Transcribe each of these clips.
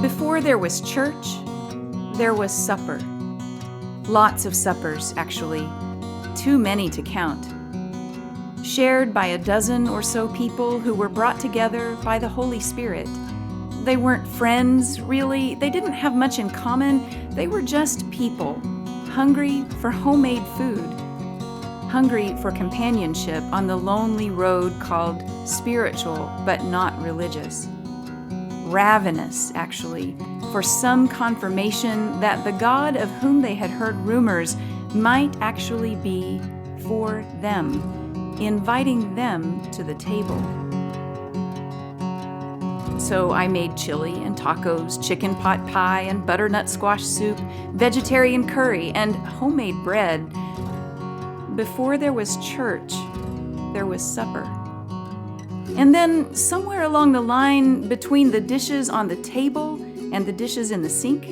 Before there was church, there was supper. Lots of suppers, actually. Too many to count. Shared by a dozen or so people who were brought together by the Holy Spirit. They weren't friends, really. They didn't have much in common. They were just people, hungry for homemade food, hungry for companionship on the lonely road called spiritual but not religious. Ravenous, actually, for some confirmation that the God of whom they had heard rumors might actually be for them, inviting them to the table. So I made chili and tacos, chicken pot pie and butternut squash soup, vegetarian curry, and homemade bread. Before there was church, there was supper. And then, somewhere along the line between the dishes on the table and the dishes in the sink,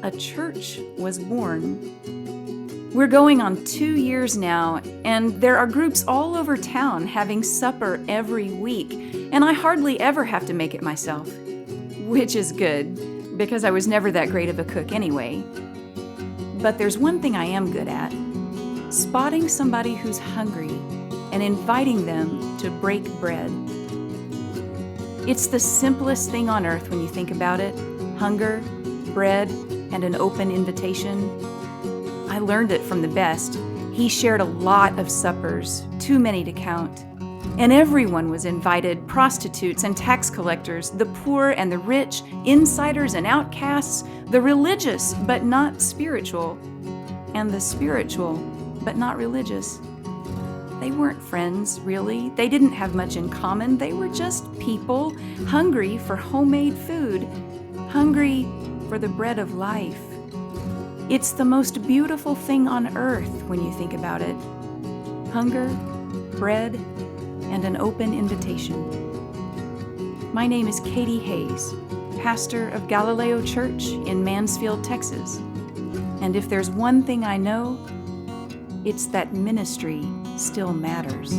a church was born. We're going on 2 years now, and there are groups all over town having supper every week, and I hardly ever have to make it myself, which is good, because I was never that great of a cook anyway. But there's one thing I am good at: spotting somebody who's hungry and inviting them to break bread. It's the simplest thing on earth when you think about it: hunger, bread, and an open invitation. I learned it from the best. He shared a lot of suppers, too many to count. And everyone was invited: prostitutes and tax collectors, the poor and the rich, insiders and outcasts, the religious but not spiritual, and the spiritual but not religious. They weren't friends, really. They didn't have much in common. They were just people hungry for homemade food, hungry for the bread of life. It's the most beautiful thing on earth when you think about it: hunger, bread, and an open invitation. My name is Katie Hayes, pastor of Galileo Church in Mansfield, Texas. And if there's one thing I know, it's that ministry still matters.